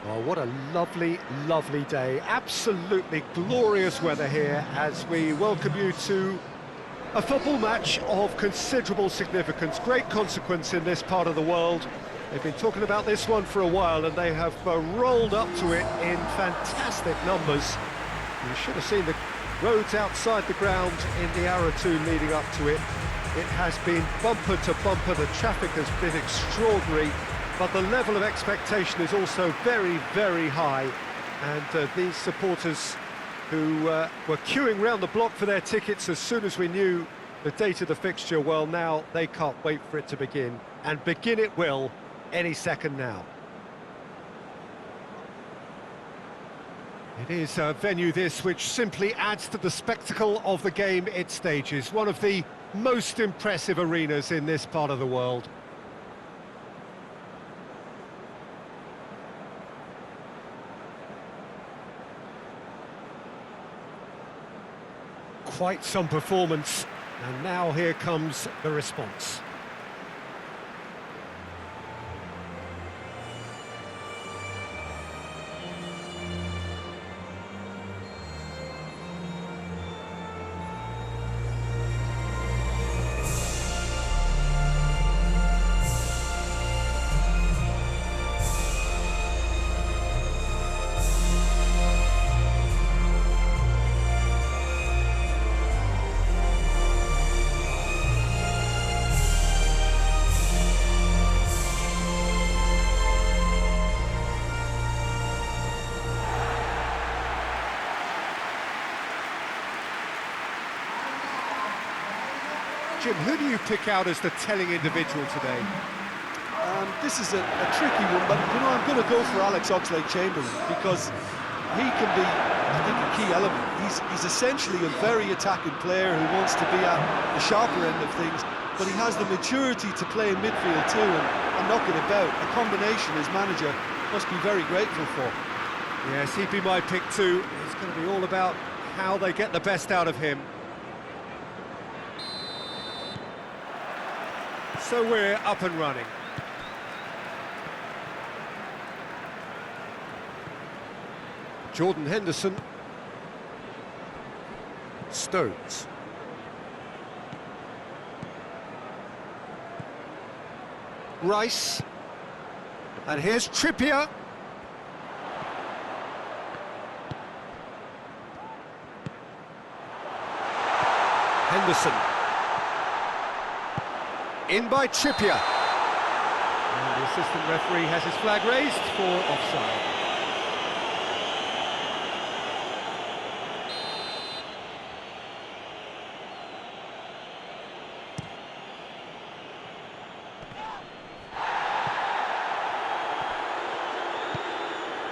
Well, what a lovely, lovely day. Absolutely glorious weather here as we welcome you to a football match of considerable significance, great consequence in this part of the world. They've been talking about this one for a while and they have rolled up to it in fantastic numbers. You should have seen the roads outside the ground in the hour or two leading up to it. It has been bumper to bumper, the traffic has been extraordinary, but the level of expectation is also very, very high. And these supporters who were queuing round the block for their tickets as soon as we knew the date of the fixture, well, now they can't wait for it to begin. And begin it will any second now. It is a venue this which simply adds to the spectacle of the game it stages. One of the most impressive arenas in this part of the world. Quite some performance, and now here comes the response. Jim, who do you pick out as the telling individual today? This is a tricky one, but you know, I'm going to go for Alex Oxlade-Chamberlain because he can be, I think, a key element. He's essentially a very attacking player who wants to be at the sharper end of things, but he has the maturity to play in midfield too and knock it about. A combination his manager must be very grateful for. Yes, he'd be my pick too. It's going to be all about how they get the best out of him. So we're up and running. Jordan Henderson. Stones. Rice. And here's Trippier. Henderson. In by Trippier. And the assistant referee has his flag raised for offside.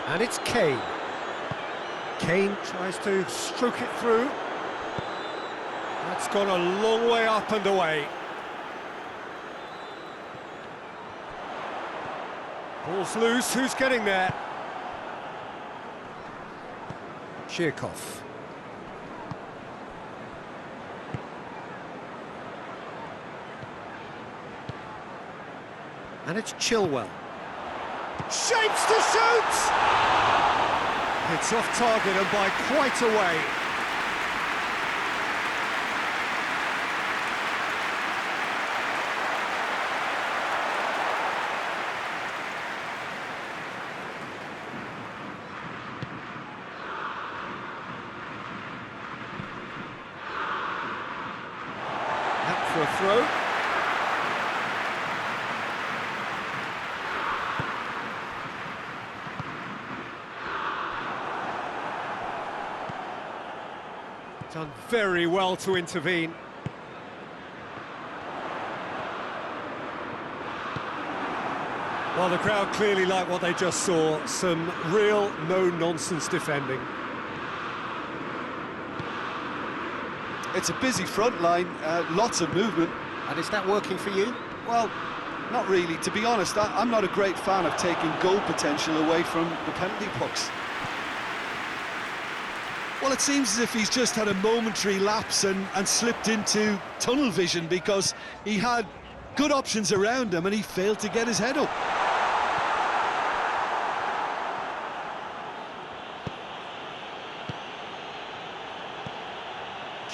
And it's Kane. Kane tries to stroke it through. That's gone a long way up and away. Ball's loose, who's getting there? Shirkov. And it's Chilwell. Shapes to shoot! It's off target and by quite a way. For a throw. Done very well to intervene. Well, the crowd clearly like what they just saw. Some real no-nonsense defending. It's a busy front line, lots of movement. And is that working for you? Well, not really. To be honest, I'm not a great fan of taking goal potential away from the penalty box. Well, it seems as if he's just had a momentary lapse and slipped into tunnel vision because he had good options around him and he failed to get his head up.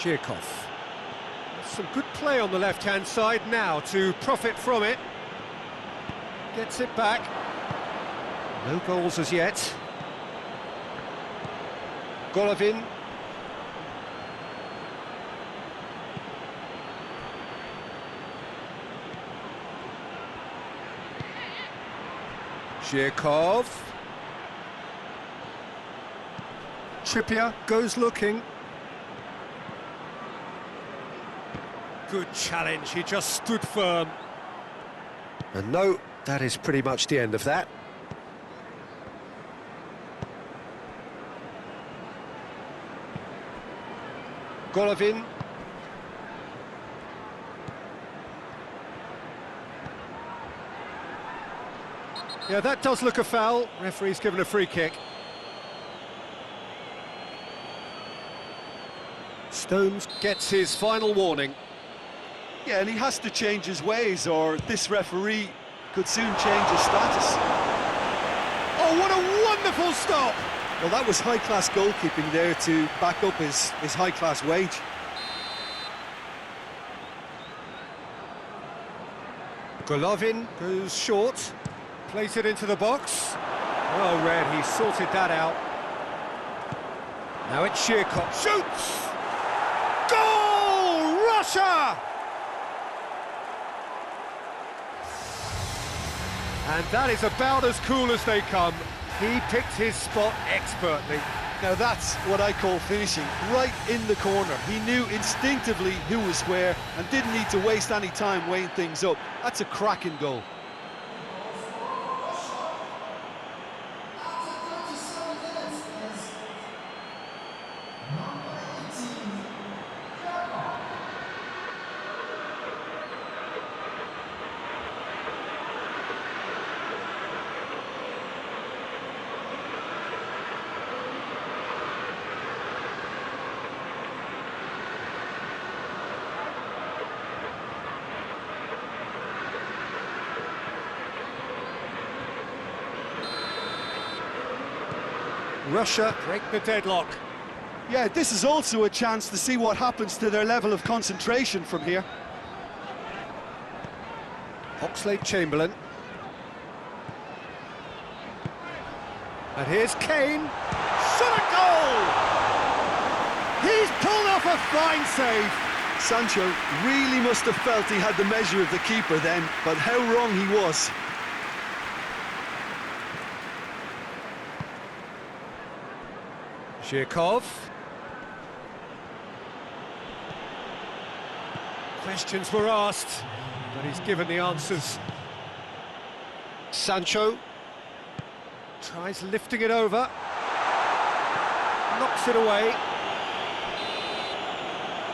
Shirkov. Some good play on the left-hand side now to profit from it. Gets it back. No goals as yet. Golovin. Shirkov. Trippier goes looking. Good challenge, he just stood firm. And no, that is pretty much the end of that. Golovin. Yeah, that does look a foul. Referee's given a free kick. Stones gets his final warning. Yeah, and he has to change his ways, or this referee could soon change his status. Oh, what a wonderful stop! Well, that was high-class goalkeeping there to back up his high-class wage. Golovin goes short, plays it into the box. Well read, he sorted that out. Now it's Shirkov. Shoots! Goal! Russia! And that is about as cool as they come. He picked his spot expertly. Now that's what I call finishing, right in the corner. He knew instinctively who was where and didn't need to waste any time weighing things up. That's a cracking goal. Russia break the deadlock. Yeah, this is also a chance to see what happens to their level of concentration from here. Oxlade-Chamberlain. And here's Kane. Shot a goal! He's pulled off a fine save. Sancho really must have felt he had the measure of the keeper then, but how wrong he was. Shirkov. Questions were asked, but he's given the answers. Sancho tries lifting it over, knocks it away,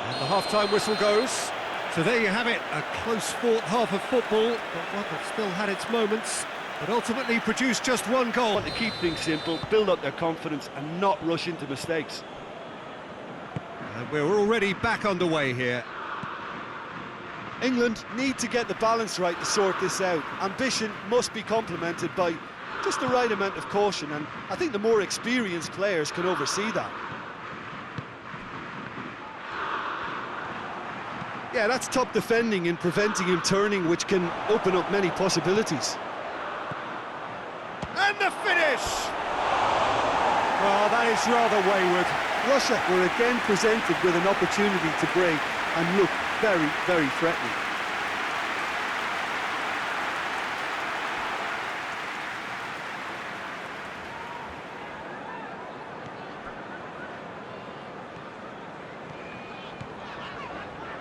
and the half-time whistle goes. So there you have it, a close-fought half of football, but one that still had its moments, but ultimately produced just one goal. Want to keep things simple, build up their confidence and not rush into mistakes. And we're already back underway here. England need to get the balance right to sort this out. Ambition must be complemented by just the right amount of caution, and I think the more experienced players can oversee that. Yeah, that's top defending and preventing him turning, which can open up many possibilities. And the finish! Well, that is rather wayward. Russia were again presented with an opportunity to break and look very, very threatening.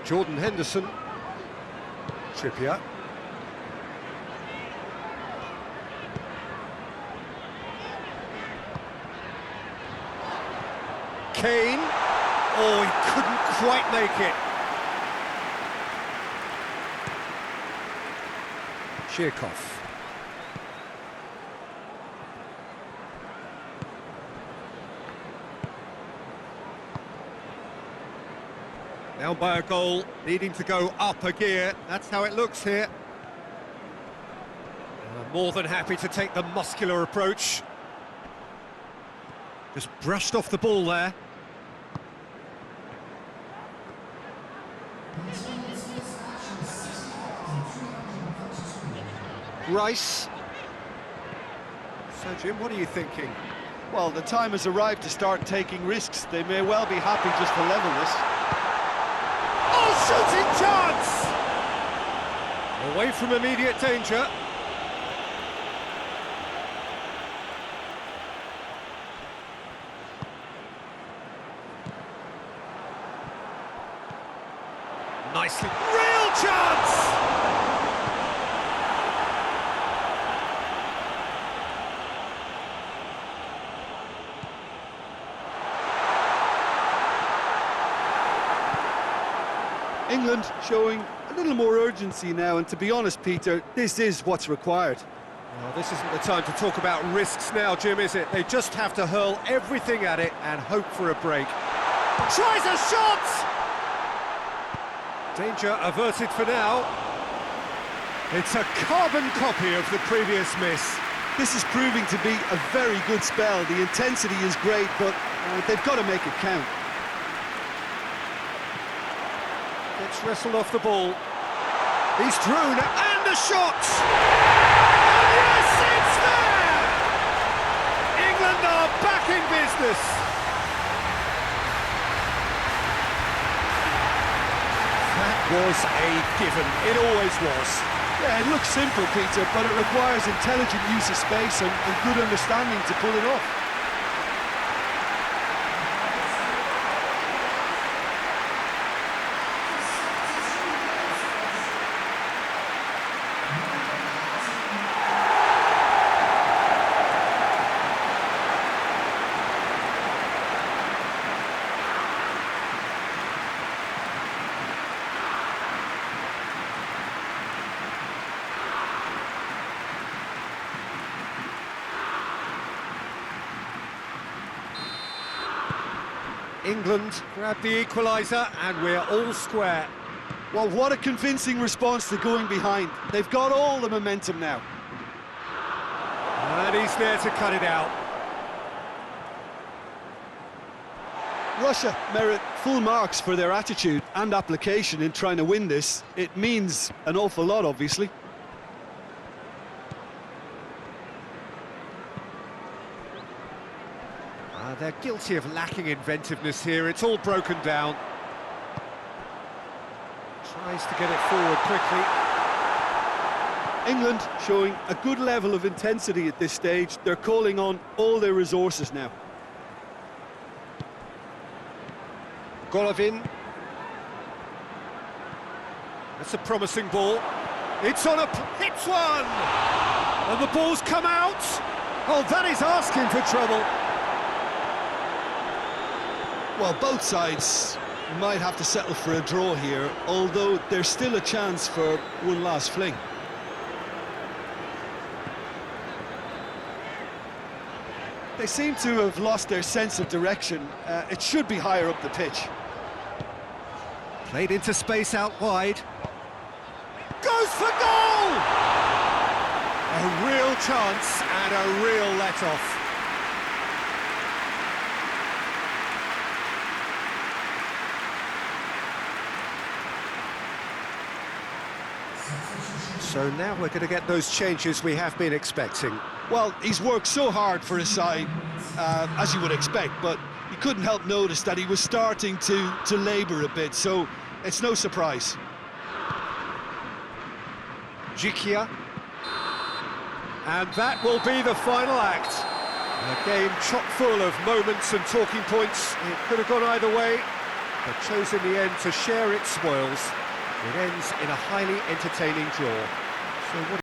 Jordan Henderson. Trippier. Kane. Oh, he couldn't quite make it. Shirkov. Now by a goal, needing to go up a gear. That's how it looks here. More than happy to take the muscular approach. Just brushed off the ball there. Rice. So, Jim, what are you thinking? Well, the time has arrived to start taking risks. They may well be happy just to level this. Oh, shooting chance! Away from immediate danger. Nicely. Real chance! England showing a little more urgency now, and to be honest, Peter, this is what's required. Well, this isn't the time to talk about risks now, Jim, is it? They just have to hurl everything at it and hope for a break. Tries a shot! Danger averted for now. It's a carbon copy of the previous miss. This is proving to be a very good spell. The intensity is great, but they've got to make it count. Gets wrestled off the ball. He's through, and the shot! And yes, it's there! England are back in business. That was a given. It always was. Yeah, it looks simple, Peter, but it requires intelligent use of space and good understanding to pull it off. England grab the equaliser and we're all square. Well, what a convincing response to going behind. They've got all the momentum now. And he's there to cut it out. Russia merit full marks for their attitude and application in trying to win this. It means an awful lot, obviously. They're guilty of lacking inventiveness here. It's all broken down. Tries to get it forward quickly. England showing a good level of intensity at this stage. They're calling on all their resources now. Golovin. That's a promising ball. It's on a... hits one! And the ball's come out. Oh, that is asking for trouble. Well, both sides might have to settle for a draw here, although there's still a chance for one last fling. They seem to have lost their sense of direction. It should be higher up the pitch. Played into space out wide. Goes for goal! A real chance and a real let-off. So now we're going to get those changes we have been expecting. Well, he's worked so hard for his side, as you would expect, but you couldn't help notice that he was starting to labour a bit, so it's no surprise. Jikia. And that will be the final act. A game chock full of moments and talking points. It could have gone either way, but chose in the end to share its spoils. It ends in a highly entertaining draw. So what